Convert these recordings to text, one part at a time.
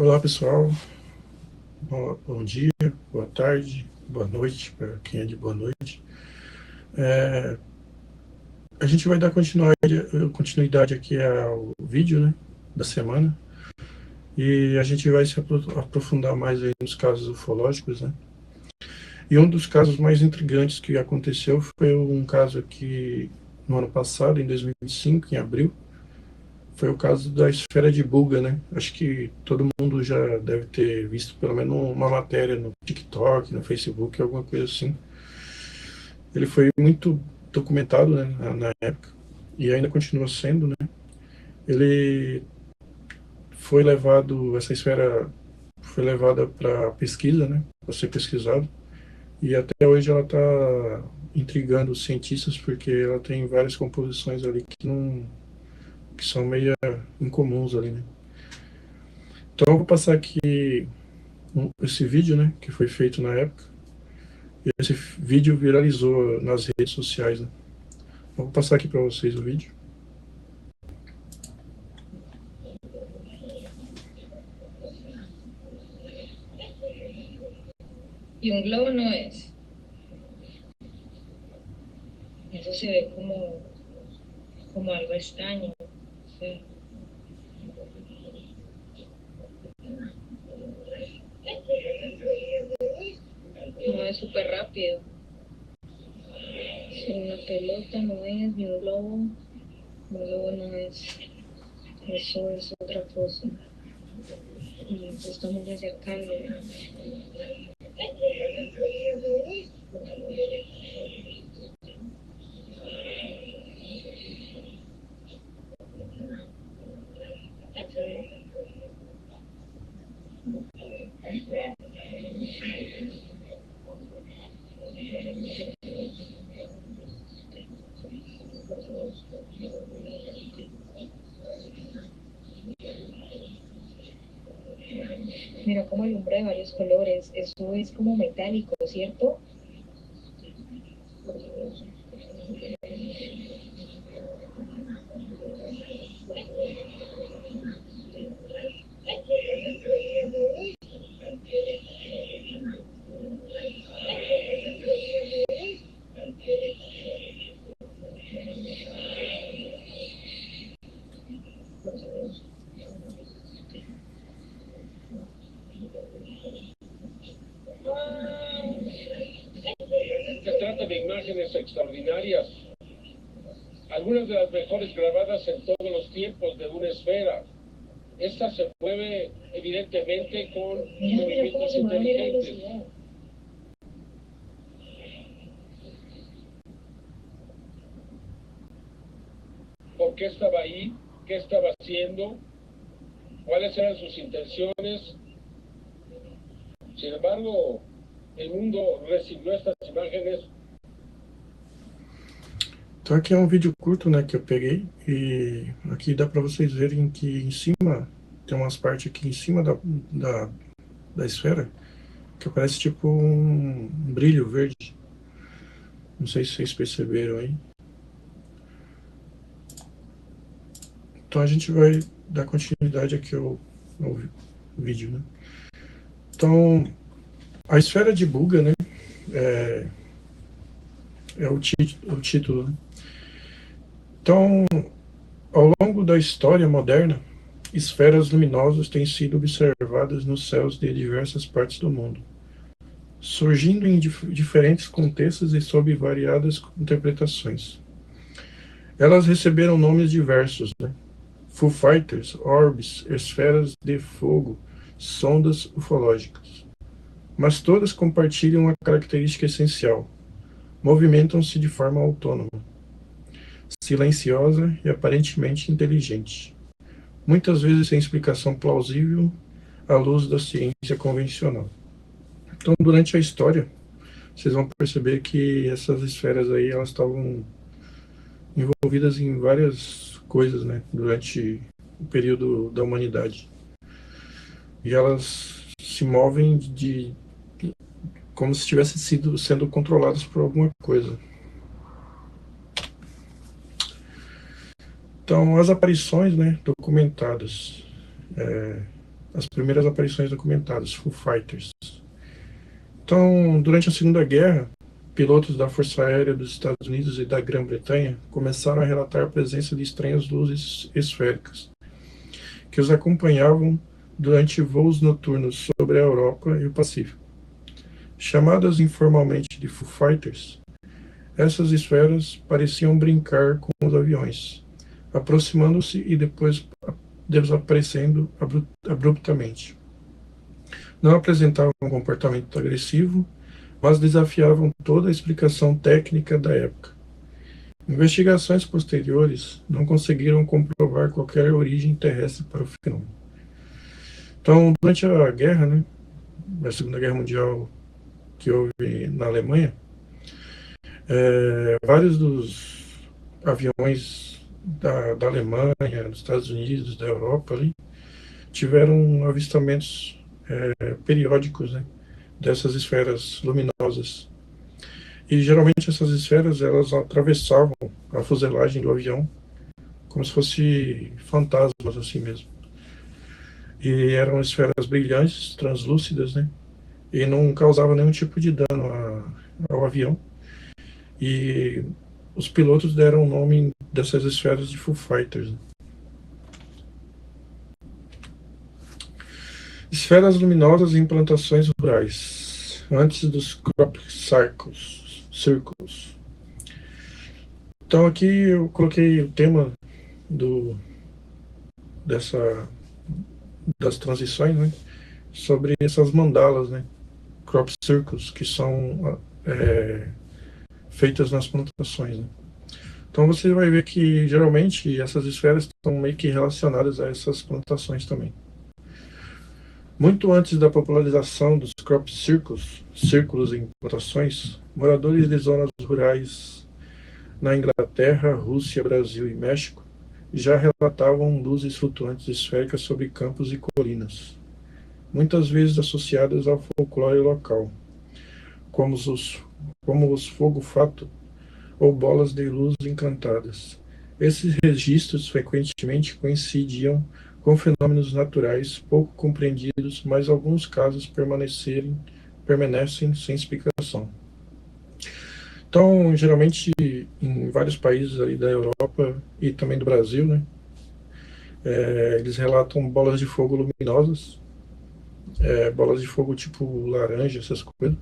Olá pessoal, bom dia, boa tarde, boa noite para quem é de boa noite. A gente vai dar continuidade aqui ao vídeo, né, da semana, e a gente vai se aprofundar mais aí nos casos ufológicos, né. E um dos casos mais intrigantes que aconteceu foi um caso aqui no ano passado, em 2025, em abril. Foi o caso da esfera de Buga, né? Acho que todo mundo já deve ter visto pelo menos uma matéria no TikTok, no Facebook, alguma coisa assim. Ele foi muito documentado, né, na época, e ainda continua sendo, né? Ele foi levado, essa esfera foi levada para pesquisa, né? Para ser pesquisado, e até hoje ela está intrigando os cientistas porque ela tem várias composições ali que são meio incomuns ali, né? Então eu vou passar aqui esse vídeo, né, que foi feito na época. E esse vídeo viralizou nas redes sociais, né? Eu vou passar aqui para vocês o vídeo. Y un globo no es. Eso se ve como algo extraño. Sí. Mueve súper rápido. Si una pelota no es, ni un globo no es. Eso es otra cosa. Y se está muy acercando. Mira cómo alumbra de varios colores. Eso es como metálico, ¿cierto? Se trata de imágenes extraordinarias, algunas de las mejores grabadas en todos los tiempos de una esfera. Esta se mueve evidentemente con movimientos inteligentes. ¿Por qué estaba ahí? ¿Qué estaba haciendo? ¿Cuáles eran sus intenciones? Sin embargo, el mundo recibió estas imágenes. Então aqui é um vídeo curto, né, que eu peguei, e aqui dá para vocês verem que em cima, tem umas partes aqui em cima da esfera, que parece tipo um brilho verde. Não sei se vocês perceberam aí. Então a gente vai dar continuidade aqui ao vídeo, né? Então, a esfera de Buga, né, é o título, né? Então, ao longo da história moderna, esferas luminosas têm sido observadas nos céus de diversas partes do mundo, surgindo em diferentes contextos e sob variadas interpretações. Elas receberam nomes diversos, né? Foo Fighters, orbes, esferas de fogo, sondas ufológicas. Mas todas compartilham uma característica essencial: movimentam-se de forma autônoma, silenciosa e aparentemente inteligente, muitas vezes sem explicação plausível à luz da ciência convencional. Então, durante a história, vocês vão perceber que essas esferas aí, elas estavam envolvidas em várias coisas, né, durante o período da humanidade. E elas se movem como se estivessem sendo controladas por alguma coisa. Então, as aparições, né, documentadas as primeiras aparições documentadas, Foo Fighters. Então, durante a Segunda Guerra, pilotos da Força Aérea dos Estados Unidos e da Grã-Bretanha começaram a relatar a presença de estranhas luzes esféricas, que os acompanhavam durante voos noturnos sobre a Europa e o Pacífico. Chamadas informalmente de Foo Fighters, essas esferas pareciam brincar com os aviões, aproximando-se e depois desaparecendo abruptamente. Não apresentavam um comportamento agressivo, mas desafiavam toda a explicação técnica da época. Investigações posteriores não conseguiram comprovar qualquer origem terrestre para o fenômeno. Então, durante a guerra, né, a Segunda Guerra Mundial que houve na Alemanha, vários dos aviões da Alemanha, dos Estados Unidos, da Europa, ali, tiveram avistamentos periódicos, né, dessas esferas luminosas. E geralmente essas esferas elas atravessavam a fuselagem do avião como se fossem fantasmas assim mesmo. E eram esferas brilhantes, translúcidas, né, e não causavam nenhum tipo de dano ao avião. E os pilotos deram o nome dessas esferas de Foo Fighters. Esferas luminosas em plantações rurais, antes dos crop circles. Então aqui eu coloquei o tema das transições, né, sobre essas mandalas, né, crop circles, que são feitas nas plantações, né. Então você vai ver que geralmente essas esferas estão meio que relacionadas a essas plantações também. Muito antes da popularização dos crop circles, círculos em plantações, moradores de zonas rurais na Inglaterra, Rússia, Brasil e México já relatavam luzes flutuantes esféricas sobre campos e colinas, muitas vezes associadas ao folclore local, como os fogo-fato ou bolas de luz encantadas. Esses registros frequentemente coincidiam com fenômenos naturais pouco compreendidos, mas alguns casos permanecem sem explicação. Então, geralmente, em vários países aí da Europa e também do Brasil, né, eles relatam bolas de fogo luminosas, bolas de fogo tipo laranja, essas coisas.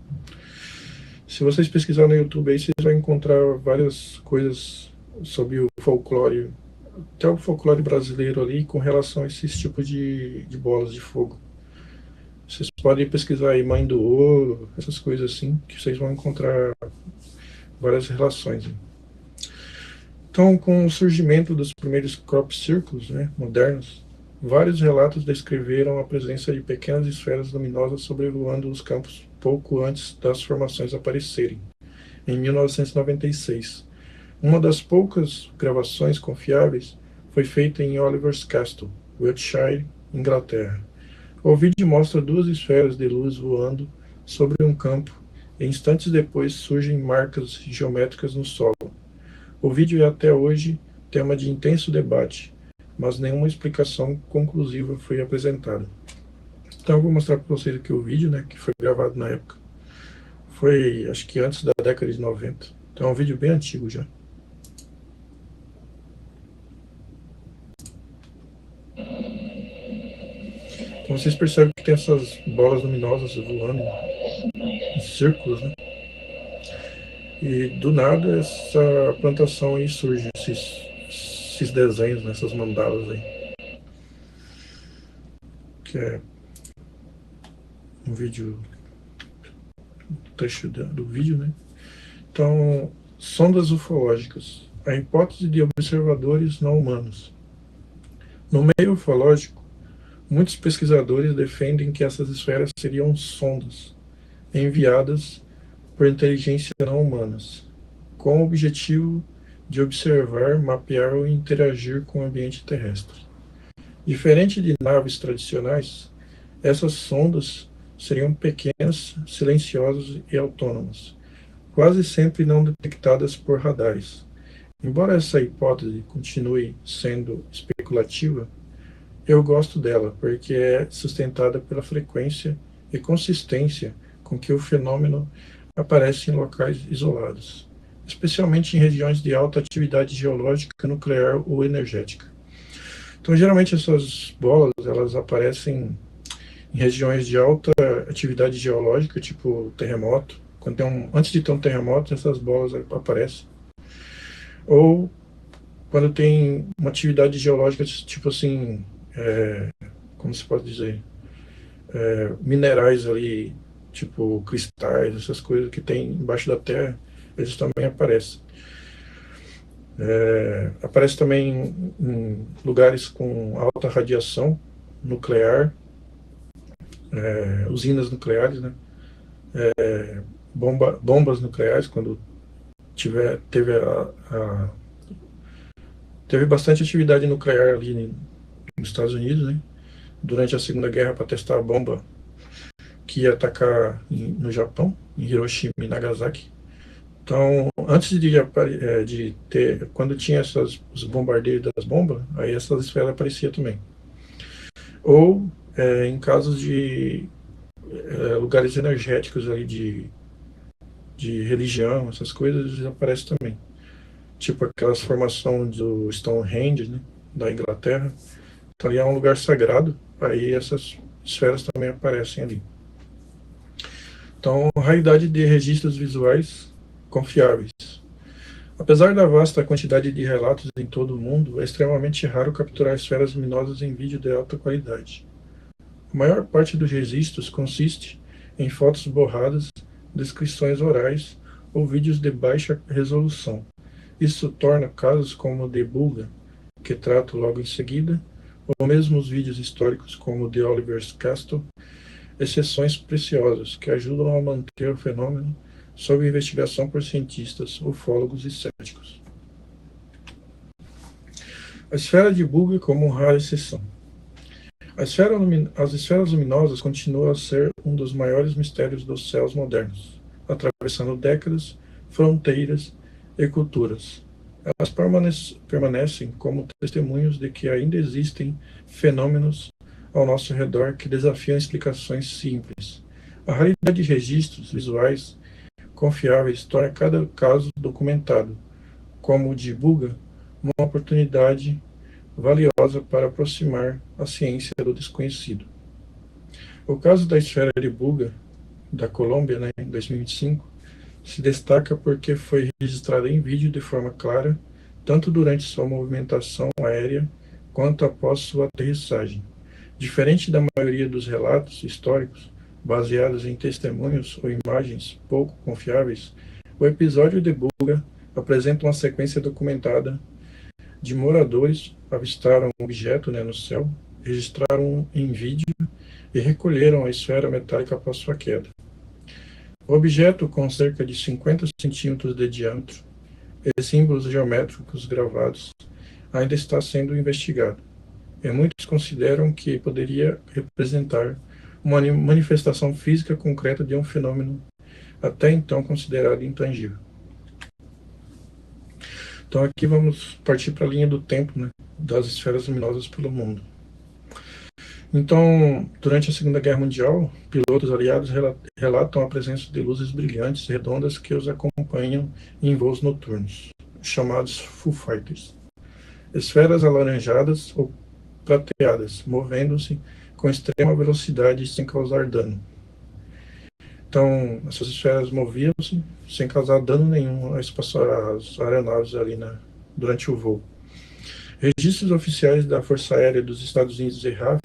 Se vocês pesquisarem no YouTube aí, vocês vão encontrar várias coisas sobre o folclore, até o folclore brasileiro ali, com relação a esses tipos de bolas de fogo. Vocês podem pesquisar aí Mãe do Ouro, essas coisas assim, que vocês vão encontrar várias relações. Então, com o surgimento dos primeiros crop circles, né, modernos, vários relatos descreveram a presença de pequenas esferas luminosas sobrevoando os campos pouco antes das formações aparecerem, em 1996. Uma das poucas gravações confiáveis foi feita em Oliver's Castle, Wiltshire, Inglaterra. O vídeo mostra duas esferas de luz voando sobre um campo e instantes depois surgem marcas geométricas no solo. O vídeo é até hoje tema de intenso debate, mas nenhuma explicação conclusiva foi apresentada. Então eu vou mostrar para vocês aqui o vídeo, né, que foi gravado na época. Foi, acho que antes da década de 90. Então é um vídeo bem antigo já. Então vocês percebem que tem essas bolas luminosas voando em círculos, né? E do nada essa plantação aí surge, esses desenhos, né, essas mandalas aí. Que é um vídeo, trecho do vídeo, né? Então, sondas ufológicas, a hipótese de observadores não humanos. No meio ufológico, muitos pesquisadores defendem que essas esferas seriam sondas enviadas por inteligência não humanas, com o objetivo de observar, mapear ou interagir com o ambiente terrestre. Diferente de naves tradicionais, essas sondas seriam pequenas, silenciosas e autônomas, quase sempre não detectadas por radares. Embora essa hipótese continue sendo especulativa, Eu gosto dela, porque é sustentada pela frequência e consistência com que o fenômeno aparece em locais isolados, especialmente em regiões de alta atividade geológica, nuclear ou energética. Então, geralmente essas bolas, elas aparecem em regiões de alta atividade geológica, tipo terremoto. Antes de ter um terremoto, essas bolas aparecem. Ou quando tem uma atividade geológica, tipo assim, como se pode dizer, minerais ali, tipo cristais, essas coisas que tem embaixo da terra, eles também aparecem. Aparece também em lugares com alta radiação nuclear, usinas nucleares, né? Bombas nucleares, quando teve bastante atividade nuclear ali nos Estados Unidos, né? Durante a Segunda Guerra, para testar a bomba que ia atacar no Japão, em Hiroshima e Nagasaki. Então, antes de ter, quando tinha os bombardeios das bombas, aí essas esferas apareciam também. Ou em casos de lugares energéticos ali de religião, essas coisas aparecem também. Tipo aquelas formações do Stonehenge, né, da Inglaterra. Então ali é um lugar sagrado, aí essas esferas também aparecem ali. Então, raridade de registros visuais confiáveis. Apesar da vasta quantidade de relatos em todo o mundo, é extremamente raro capturar esferas luminosas em vídeo de alta qualidade. A maior parte dos registros consiste em fotos borradas, descrições orais ou vídeos de baixa resolução. Isso torna casos como o de Bulga, que trato logo em seguida, ou mesmo os vídeos históricos como o de Oliver's Castle, exceções preciosas que ajudam a manter o fenômeno sob investigação por cientistas, ufólogos e céticos. A esfera de Bulga como rara exceção. As esferas luminosas continuam a ser um dos maiores mistérios dos céus modernos, atravessando décadas, fronteiras e culturas. Elas permanecem como testemunhos de que ainda existem fenômenos ao nosso redor que desafiam explicações simples. A raridade de registros visuais confiáveis torna cada caso documentado, como o de Bulga, uma oportunidade valiosa para aproximar a ciência do desconhecido. O caso da esfera de Bulga, da Colômbia, em 2025, se destaca porque foi registrada em vídeo de forma clara, tanto durante sua movimentação aérea quanto após sua aterrissagem. Diferente da maioria dos relatos históricos, baseados em testemunhos ou imagens pouco confiáveis, o episódio de Bulga apresenta uma sequência documentada de moradores avistaram um objeto no céu, registraram em vídeo e recolheram a esfera metálica após sua queda. O objeto, com cerca de 50 centímetros de diâmetro e símbolos geométricos gravados, ainda está sendo investigado, e muitos consideram que poderia representar uma manifestação física concreta de um fenômeno até então considerado intangível. Então aqui vamos partir para a linha do tempo, das esferas luminosas pelo mundo. Então, durante a Segunda Guerra Mundial, pilotos aliados relatam a presença de luzes brilhantes redondas que os acompanham em voos noturnos, chamados Foo Fighters. Esferas alaranjadas ou prateadas, movendo-se com extrema velocidade sem causar dano. Então, essas esferas moviam-se sem causar dano nenhum às aeronaves ali durante o voo. Registros oficiais da Força Aérea dos Estados Unidos e RAF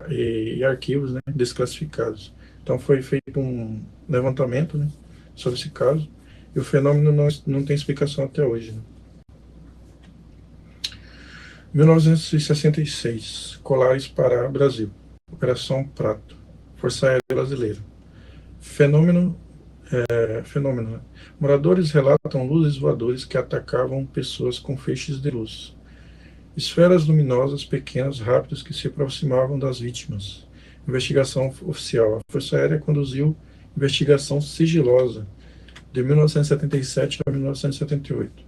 e arquivos desclassificados. Então, foi feito um levantamento sobre esse caso e o fenômeno não tem explicação até hoje. 1966, Colares, Pará, Brasil. Operação Prato, Força Aérea Brasileira. Fenômeno. Moradores relatam luzes voadores que atacavam pessoas com feixes de luz. Esferas luminosas pequenas, rápidas, que se aproximavam das vítimas. Investigação oficial. A Força Aérea conduziu investigação sigilosa de 1977 a 1978.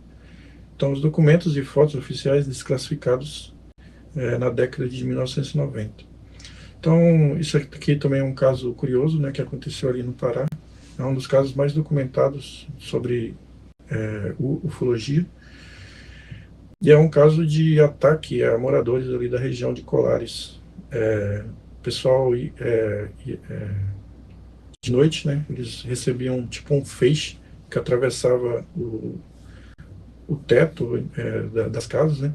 Então, os documentos e fotos oficiais desclassificados na década de 1990. Então, isso aqui também é um caso curioso, né, que aconteceu ali no Pará. É um dos casos mais documentados sobre ufologia. E é um caso de ataque a moradores ali da região de Colares. Pessoal, de noite, né, eles recebiam tipo um feixe que atravessava o teto das casas, né.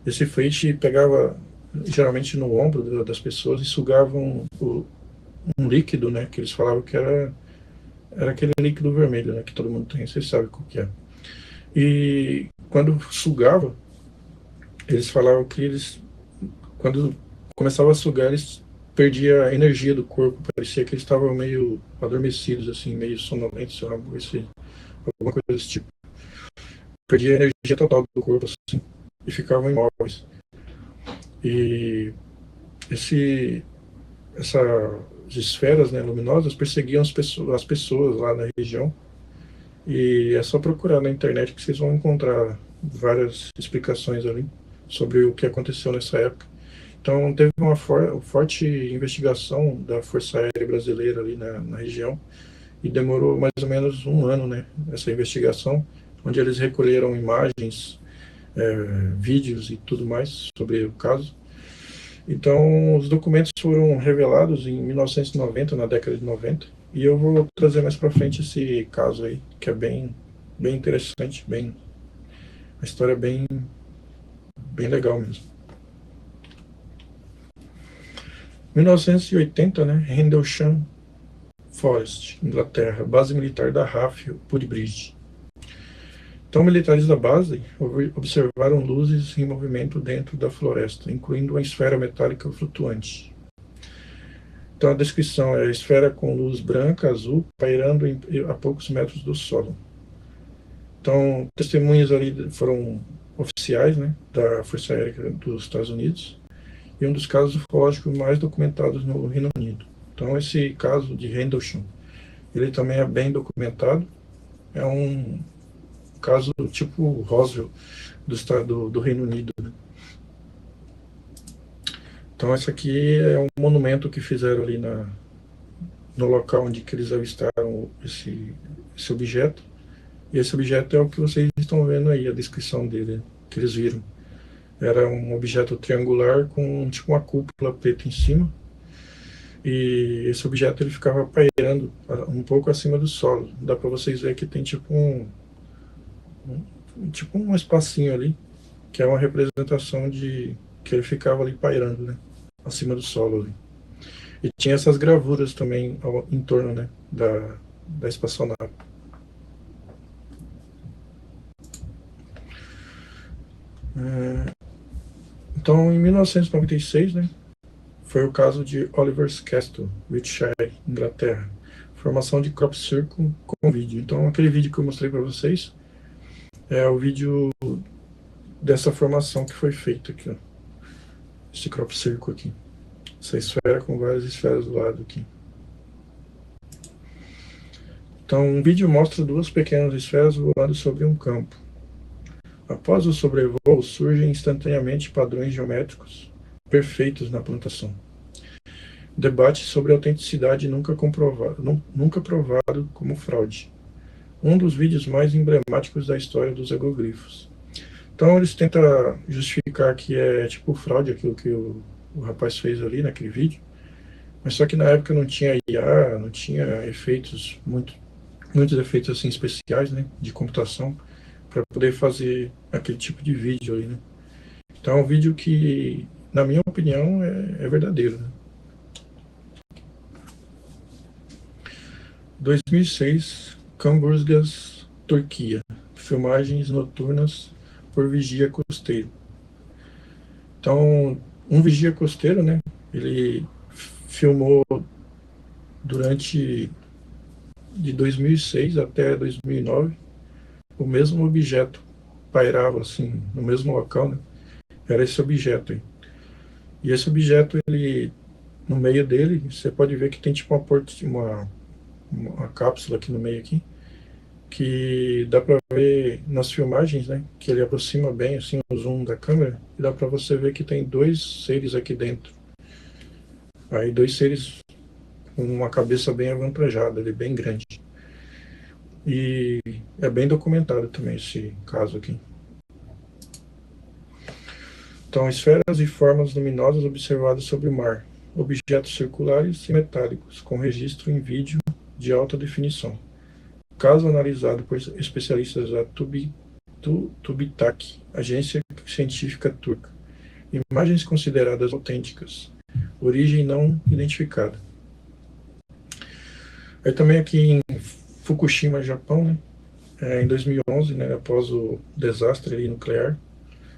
Esse feixe pegava geralmente no ombro das pessoas e sugavam um líquido, né, que eles falavam que era aquele líquido vermelho, né, que todo mundo tem, vocês sabem qual que é. E quando sugava, eles falavam que quando começava a sugar, eles perdiam a energia do corpo, parecia que eles estavam meio adormecidos, assim, meio sonolentos, alguma coisa desse tipo. Perdia a energia total do corpo, assim, e ficavam imóveis. E essas esferas, né, luminosas perseguiam as pessoas lá na região. E é só procurar na internet que vocês vão encontrar várias explicações ali sobre o que aconteceu nessa época. Então, teve uma forte investigação da Força Aérea Brasileira ali na região, e demorou mais ou menos um ano, né, essa investigação, onde eles recolheram imagens, vídeos e tudo mais sobre o caso. Então, os documentos foram revelados em 1990, na década de 90, e eu vou trazer mais para frente esse caso aí, que é bem interessante, a história é bem legal mesmo. 1980, né, Rendlesham Forest, Inglaterra, base militar da RAF Woodbridge. Então, militares da base observaram luzes em movimento dentro da floresta, incluindo uma esfera metálica flutuante. Então, a descrição é a esfera com luz branca, azul, pairando a poucos metros do solo. Então, testemunhas ali foram oficiais, né, da Força Aérea dos Estados Unidos, e um dos casos ufológicos mais documentados no Reino Unido. Então, esse caso de Rendlesham, ele também é bem documentado. É um caso tipo Roswell do Reino Unido, né? Então, esse aqui é um monumento que fizeram ali no local onde que eles avistaram esse objeto. E esse objeto é o que vocês estão vendo aí, a descrição dele, que eles viram. Era um objeto triangular com tipo uma cúpula preta em cima. E esse objeto ele ficava pairando um pouco acima do solo. Dá para vocês verem que tem tipo um espacinho ali, que é uma representação de que ele ficava ali pairando, né, acima do solo ali. E tinha essas gravuras também em torno, né, da espaçonave. Então, em 1996, né, foi o caso de Oliver's Castle, Wiltshire, Inglaterra. Formação de crop circle com vídeo. Então, aquele vídeo que eu mostrei para vocês é o vídeo dessa formação que foi feita aqui, ó. Esse crop circle aqui. Essa esfera com várias esferas do lado aqui. Então, um vídeo mostra duas pequenas esferas voando sobre um campo. Após o sobrevoo, surgem instantaneamente padrões geométricos perfeitos na plantação. Debate sobre a autenticidade nunca provado como fraude. Um dos vídeos mais emblemáticos da história dos agroglifos. Então, eles tentam justificar que é tipo fraude aquilo que o rapaz fez ali naquele vídeo, mas só que na época não tinha IA, não tinha efeitos, muitos efeitos assim especiais, né, de computação, para poder fazer aquele tipo de vídeo ali, né. Então é um vídeo que, na minha opinião, é verdadeiro, né. 2006, Camburgas, Turquia. Filmagens noturnas por vigia costeiro. Então, um vigia costeiro, né, ele filmou durante de 2006 até 2009 o mesmo objeto pairava assim no mesmo local, né? Era esse objeto aí. E esse objeto, ele, no meio dele, você pode ver que tem tipo uma cápsula aqui no meio aqui, que dá para ver nas filmagens, né, que ele aproxima bem assim o zoom da câmera e dá para você ver que tem dois seres aqui dentro. Aí dois seres com uma cabeça bem avantajada, ele é bem grande. E é bem documentado também esse caso aqui. Então, esferas e formas luminosas observadas sobre o mar, objetos circulares e metálicos, com registro em vídeo de alta definição. Caso analisado por especialistas da TÜBİTAK, agência científica turca. Imagens consideradas autênticas. Origem não identificada. Aí também aqui em Fukushima, Japão, né, em 2011, né, após o desastre ali nuclear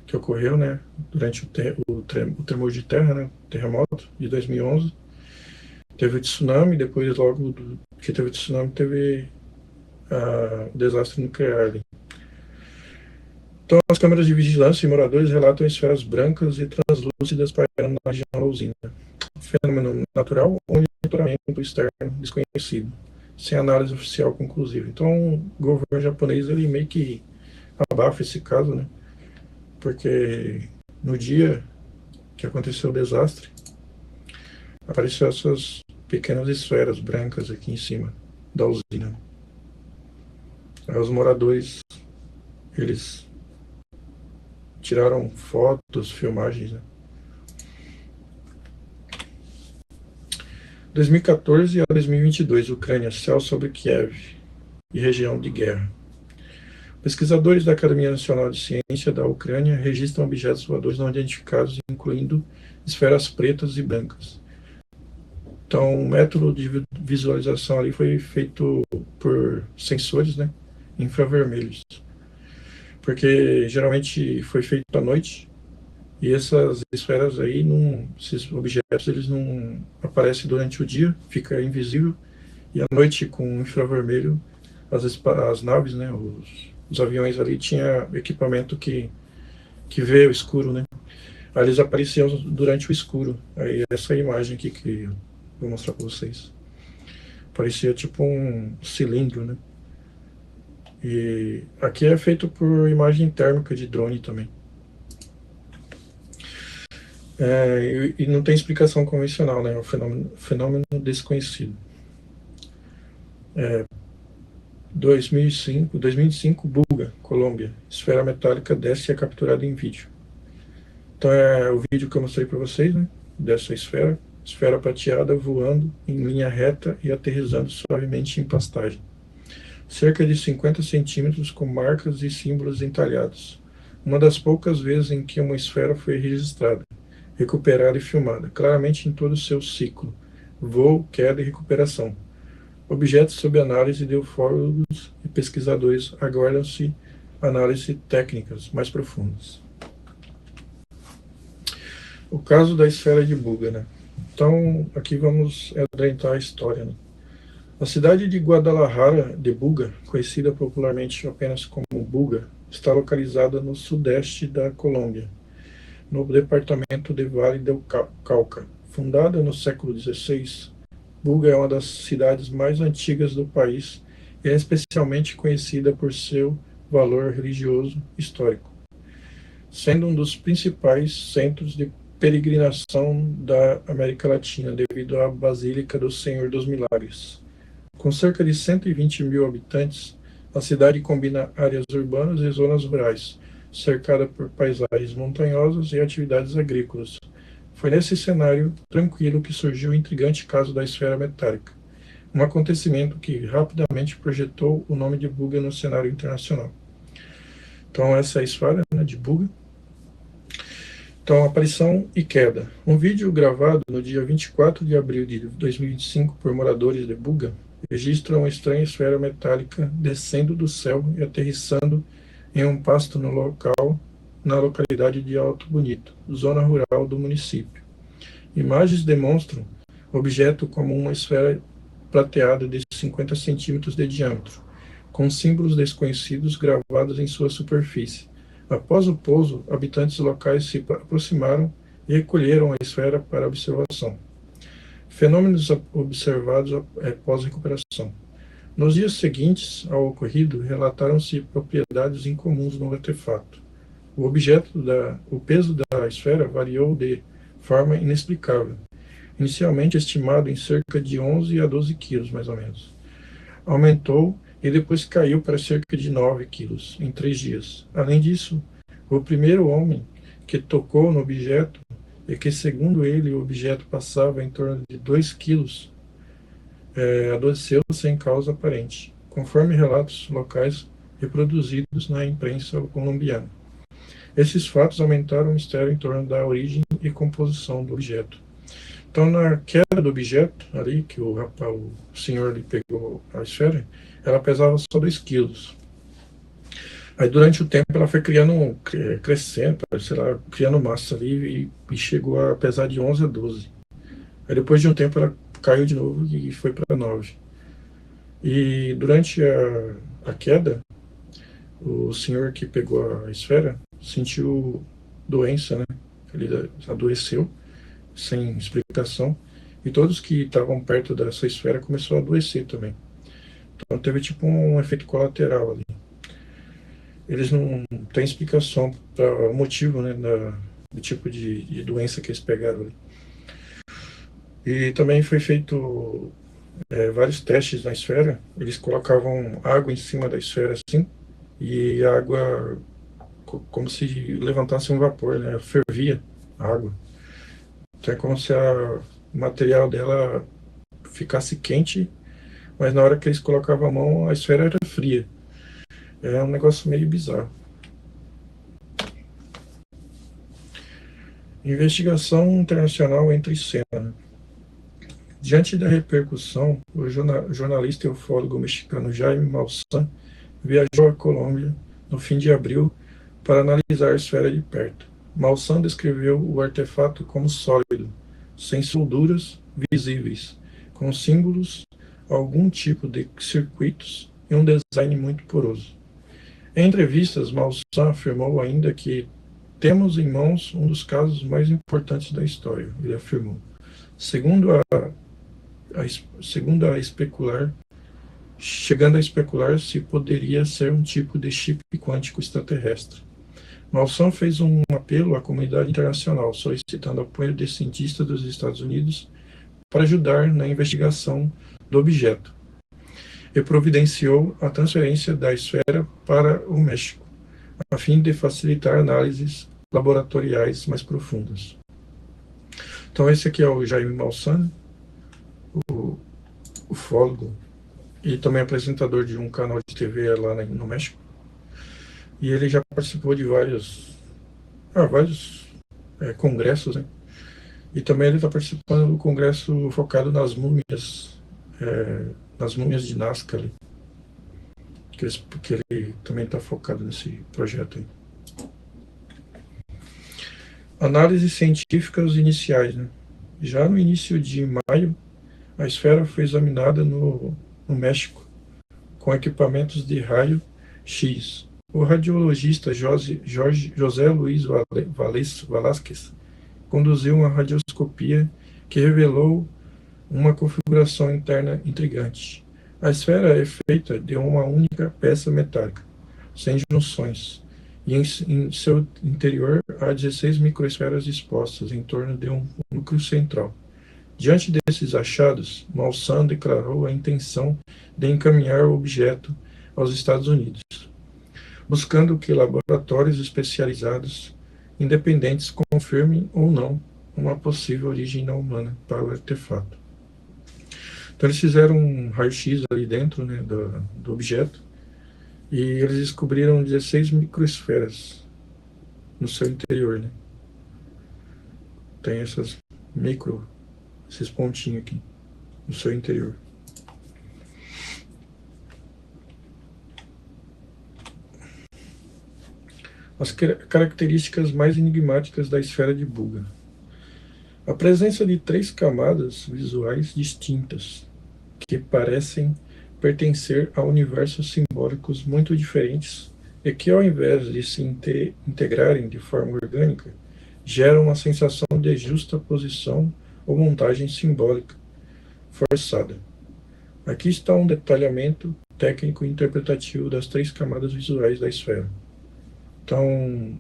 que ocorreu, né, durante o tremor de terra, né, terremoto de 2011, teve o tsunami, depois logo que teve o tsunami teve o desastre nuclear ali. Então, as câmeras de vigilância e moradores relatam esferas brancas e translúcidas pairando na região da usina. Fenômeno natural ou monitoramento externo desconhecido, sem análise oficial conclusiva. Então, o governo japonês ele meio que abafa esse caso, né? Porque no dia que aconteceu o desastre, apareceram essas pequenas esferas brancas aqui em cima da usina. Aí os moradores, eles tiraram fotos, filmagens, né? 2014 a 2022, Ucrânia, céu sobre Kiev e região de guerra. Pesquisadores da Academia Nacional de Ciência da Ucrânia registram objetos voadores não identificados, incluindo esferas pretas e brancas. Então, o método de visualização ali foi feito por sensores, né, infravermelhos, porque geralmente foi feito à noite e essas esferas aí, esses objetos, eles não aparecem durante o dia, fica invisível, e à noite com infravermelho as naves, né, os aviões ali tinha equipamento que vê o escuro, né? Aí eles apareciam durante o escuro. Aí essa imagem aqui que eu vou mostrar para vocês. Parecia tipo um cilindro, né? E aqui é feito por imagem térmica de drone também. E não tem explicação convencional, né? É um fenômeno desconhecido. 2005, Buga, Colômbia. Esfera metálica desce e é capturada em vídeo. Então é o vídeo que eu mostrei para vocês, né? Dessa esfera prateada voando em linha reta e aterrissando suavemente em pastagem. Cerca de 50 centímetros com marcas e símbolos entalhados. Uma das poucas vezes em que uma esfera foi registrada, recuperada e filmada, claramente em todo o seu ciclo: voo, queda e recuperação. Objetos sob análise de ufólogos e pesquisadores, aguardam-se análises técnicas mais profundas. O caso da esfera de Buga, né? Então, aqui vamos adentrar a história, né? A cidade de Guadalajara de Buga, conhecida popularmente apenas como Buga, está localizada no sudeste da Colômbia, no departamento de Vale del Cauca. Fundada no século XVI, Buga é uma das cidades mais antigas do país e é especialmente conhecida por seu valor religioso histórico, sendo um dos principais centros de peregrinação da América Latina devido à Basílica do Senhor dos Milagres. Com cerca de 120 mil habitantes, a cidade combina áreas urbanas e zonas rurais, cercada por paisagens montanhosas e atividades agrícolas. Foi nesse cenário tranquilo que surgiu o intrigante caso da esfera metálica, um acontecimento que rapidamente projetou o nome de Buga no cenário internacional. Então essa é a esfera, né, de Buga. Então, aparição e queda. Um vídeo gravado no dia 24 de abril de 2025 por moradores de Buga registra uma estranha esfera metálica descendo do céu e aterrissando em um pasto no local, na localidade de Alto Bonito, zona rural do município. Imagens demonstram o objeto como uma esfera prateada de 50 centímetros de diâmetro, com símbolos desconhecidos gravados em sua superfície. Após o pouso, habitantes locais se aproximaram e recolheram a esfera para observação. Fenômenos observados após recuperação. Nos dias seguintes ao ocorrido, relataram-se propriedades incomuns no artefato. O peso da esfera variou de forma inexplicável, inicialmente estimado em cerca de 11 a 12 quilos, mais ou menos. Aumentou e depois caiu para cerca de 9 quilos em 3 dias. Além disso, o primeiro homem que tocou no objeto e que, segundo ele, o objeto passava em torno de 2 quilos, adoeceu sem causa aparente, conforme relatos locais reproduzidos na imprensa colombiana. Esses fatos aumentaram o mistério em torno da origem e composição do objeto. Então, na queda do objeto, ali, que o senhor ali pegou a esfera, ela pesava só 2 quilos. Aí, durante o tempo, ela foi crescendo, sei lá, criando massa ali e chegou a pesar de 11 a 12. Aí, depois de um tempo, ela caiu de novo e foi para 9. E durante a queda, o senhor que pegou a esfera sentiu doença, né? Ele adoeceu sem explicação, e todos que estavam perto dessa esfera começaram a adoecer também. Então teve tipo um efeito colateral ali. Eles não têm explicação para o motivo, né, do tipo de doença que eles pegaram ali. E também foi feito vários testes na esfera. Eles colocavam água em cima da esfera assim, e a água como se levantasse um vapor, né? Fervia a água. Então é como se o material dela ficasse quente, mas na hora que eles colocavam a mão, a esfera era fria. É um negócio meio bizarro. Investigação internacional entra em cena. Diante da repercussão, o jornalista e ufólogo mexicano Jaime Maussan viajou à Colômbia no fim de abril para analisar a esfera de perto. Maussan descreveu o artefato como sólido, sem solduras visíveis, com símbolos, algum tipo de circuitos e um design muito poroso. Em entrevistas, Maussan afirmou ainda que temos em mãos um dos casos mais importantes da história, ele afirmou. Segundo a especular, chegando a especular se poderia ser um tipo de chip quântico extraterrestre. Maussan fez um apelo à comunidade internacional, solicitando apoio de cientistas dos Estados Unidos para ajudar na investigação do objeto, e providenciou a transferência da esfera para o México, a fim de facilitar análises laboratoriais mais profundas. Então esse aqui é o Jaime Maussan, o ufólogo e também apresentador de um canal de TV lá no México. E ele já participou de vários congressos, né? E também ele está participando do congresso focado nas múmias de Nazca, ali, que ele também está focado nesse projeto aí. Análises científicas iniciais, né? Já no início de maio, a esfera foi examinada no México com equipamentos de raio-x. O radiologista José Luiz Velázquez conduziu uma radioscopia que revelou uma configuração interna intrigante. A esfera é feita de uma única peça metálica, sem junções, e em seu interior há 16 microesferas expostas em torno de um núcleo central. Diante desses achados, Maussan declarou a intenção de encaminhar o objeto aos Estados Unidos, buscando que laboratórios especializados independentes confirmem ou não uma possível origem não humana para o artefato. Então eles fizeram um raio-x ali dentro, né, do objeto, e eles descobriram 16 microesferas no seu interior, né? Tem esses pontinhos aqui no seu interior. As características mais enigmáticas da esfera de Buga. A presença de 3 camadas visuais distintas, que parecem pertencer a universos simbólicos muito diferentes e que, ao invés de se integrarem de forma orgânica, geram uma sensação de justaposição ou montagem simbólica forçada. Aqui está um detalhamento técnico e interpretativo das 3 camadas visuais da esfera. Então,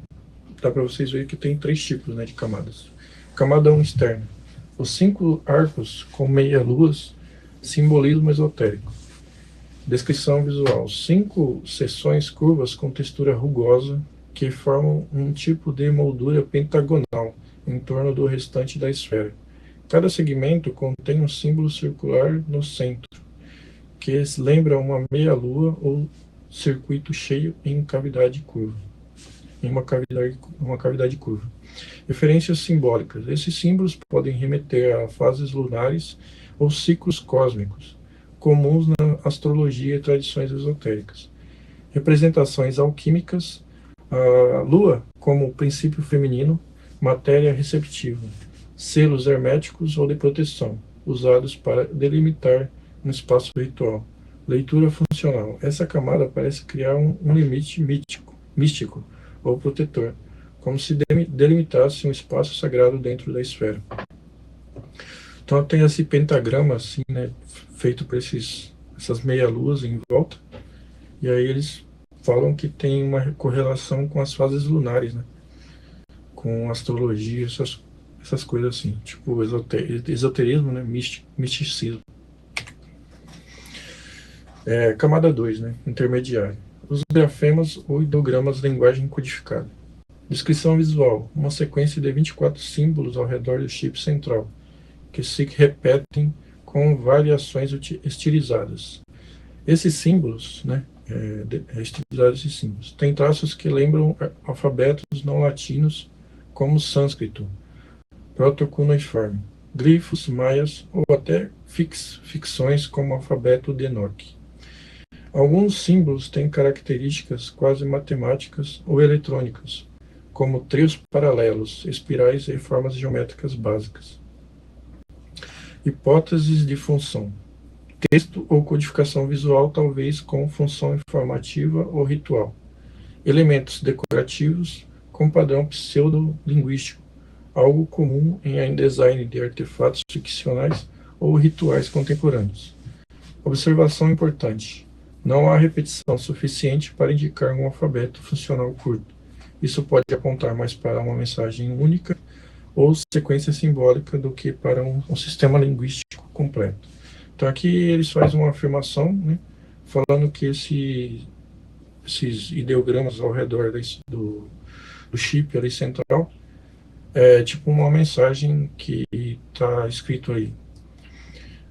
dá para vocês verem que tem 3 tipos, né, de camadas. Camada 1 externa. Os 5 arcos com meia-luas, simbolismo esotérico. Descrição visual. 5 seções curvas com textura rugosa que formam um tipo de moldura pentagonal em torno do restante da esfera. Cada segmento contém um símbolo circular no centro, que lembra uma meia-lua ou circuito cheio em cavidade curva. Em uma cavidade curva. Referências simbólicas. Esses símbolos podem remeter a fases lunares ou ciclos cósmicos, comuns na astrologia e tradições esotéricas. Representações alquímicas. A lua como princípio feminino, matéria receptiva. Selos herméticos ou de proteção, usados para delimitar um espaço ritual. Leitura funcional. Essa camada parece criar um limite místico ou protetor, como se delimitasse um espaço sagrado dentro da esfera. Então tem esse pentagrama assim, né, feito por essas meia-luas em volta, e aí eles falam que tem uma correlação com as fases lunares, né, com astrologia, essas coisas assim, tipo esoterismo, né, misticismo. Camada 2, né, intermediária. Os grafemas ou ideogramas de linguagem codificada. Descrição visual. Uma sequência de 24 símbolos ao redor do chip central, que se repetem com variações estilizadas. Esses símbolos, né, estilizados esses símbolos, têm traços que lembram alfabetos não latinos, como o sânscrito, proto-cuneiforme, glifos maias ou até ficções como o alfabeto de Enoch. Alguns símbolos têm características quase matemáticas ou eletrônicas, como trios paralelos, espirais e formas geométricas básicas. Hipóteses de função. Texto ou codificação visual, talvez com função informativa ou ritual. Elementos decorativos com padrão pseudo-linguístico, algo comum em design de artefatos ficcionais ou rituais contemporâneos. Observação importante. Não há repetição suficiente para indicar um alfabeto funcional curto. Isso pode apontar mais para uma mensagem única ou sequência simbólica do que para um sistema linguístico completo. Então aqui eles fazem uma afirmação, né, falando que esses ideogramas ao redor do chip ali central é tipo uma mensagem que está escrito aí.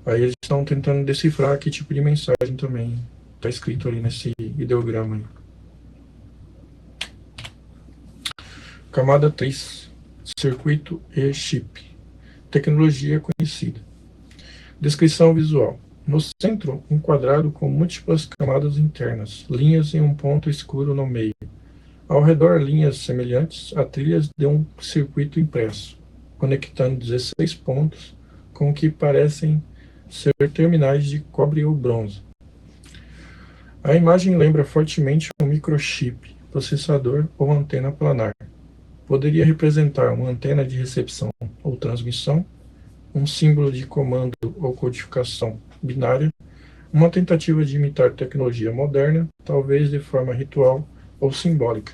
Aí eles estão tentando decifrar que tipo de mensagem também está escrito ali nesse ideograma aí. Camada 3. Circuito e chip. Tecnologia conhecida. Descrição visual. No centro, um quadrado com múltiplas camadas internas, linhas e um ponto escuro no meio. Ao redor, linhas semelhantes a trilhas de um circuito impresso, conectando 16 pontos com o que parecem ser terminais de cobre ou bronze. A imagem lembra fortemente um microchip, processador ou antena planar. Poderia representar uma antena de recepção ou transmissão, um símbolo de comando ou codificação binária, uma tentativa de imitar tecnologia moderna, talvez de forma ritual ou simbólica.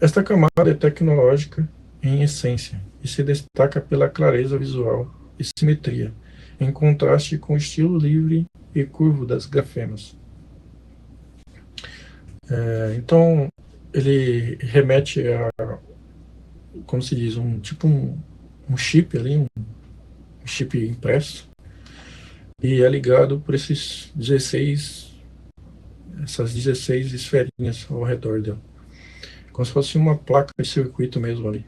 Esta camada é tecnológica em essência e se destaca pela clareza visual e simetria, em contraste com o estilo livre e curvo das grafemas. Então, ele remete a, como se diz, um chip ali, um chip impresso, e é ligado por essas 16 esferinhas ao redor dela, como se fosse uma placa de circuito mesmo ali.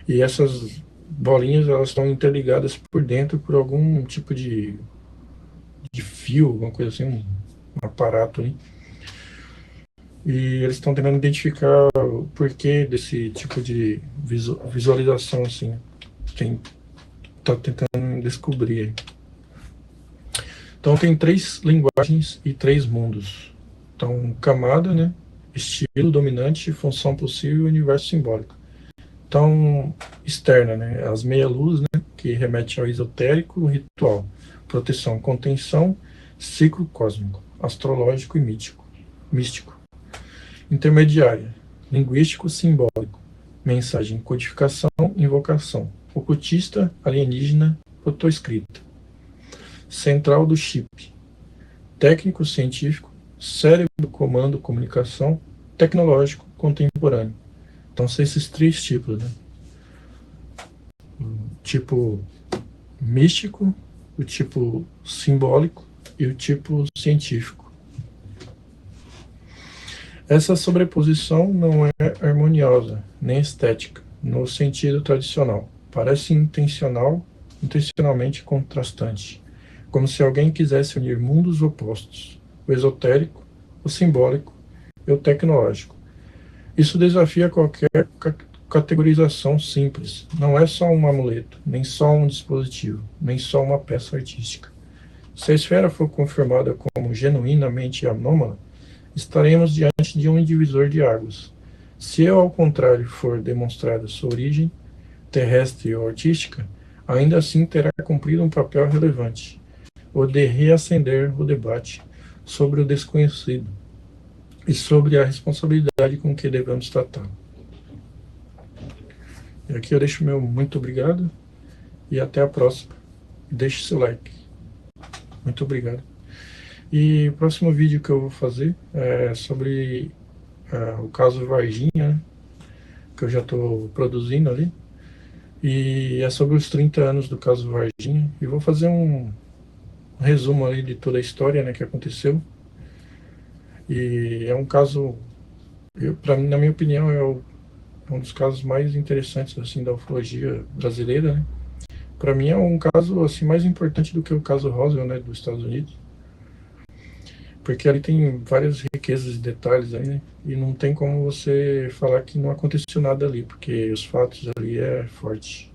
E essas bolinhas, elas estão interligadas por dentro por algum tipo de fio, alguma coisa assim, um aparato ali. E eles estão tentando identificar o porquê desse tipo de visualização, assim. Está tentando descobrir. Então tem 3 linguagens e 3 mundos. Então, camada, né? Estilo dominante, função possível e universo simbólico. Então, externa, né? As meia-luz, né? Que remete ao esotérico, ritual, proteção, contenção, ciclo cósmico, astrológico e místico. Intermediária, linguístico, simbólico, mensagem, codificação, invocação, ocultista, alienígena, protoescrita. Central do chip, técnico, científico, cérebro, comando, comunicação, tecnológico, contemporâneo. Então são esses três tipos, né? O tipo místico, o tipo simbólico e o tipo científico. Essa sobreposição não é harmoniosa, nem estética, no sentido tradicional. Parece intencionalmente contrastante, como se alguém quisesse unir mundos opostos, o esotérico, o simbólico e o tecnológico. Isso desafia qualquer categorização simples. Não é só um amuleto, nem só um dispositivo, nem só uma peça artística. Se a esfera for confirmada como genuinamente anômala, estaremos diante de um divisor de águas. Se, ao contrário, for demonstrada sua origem, terrestre ou artística, ainda assim terá cumprido um papel relevante, o de reacender o debate sobre o desconhecido e sobre a responsabilidade com que devemos tratar. E aqui eu deixo meu muito obrigado e até a próxima. Deixe seu like. Muito obrigado. E o próximo vídeo que eu vou fazer é sobre o caso Varginha, né, que eu já estou produzindo ali. E é sobre os 30 anos do caso Varginha. E vou fazer um resumo ali de toda a história, né, que aconteceu. E é um caso, na minha opinião, um dos casos mais interessantes assim, da ufologia brasileira, né? Para mim é um caso assim, mais importante do que o caso Roswell, né, dos Estados Unidos. Porque ali tem várias riquezas de detalhes aí, né? E não tem como você falar que não aconteceu nada ali, porque os fatos ali é forte.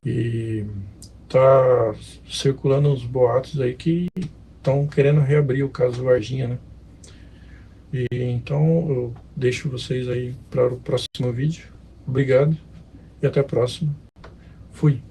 E tá circulando uns boatos aí que estão querendo reabrir o caso Varginha, né? E então eu deixo vocês aí para o próximo vídeo. Obrigado e até a próxima. Fui.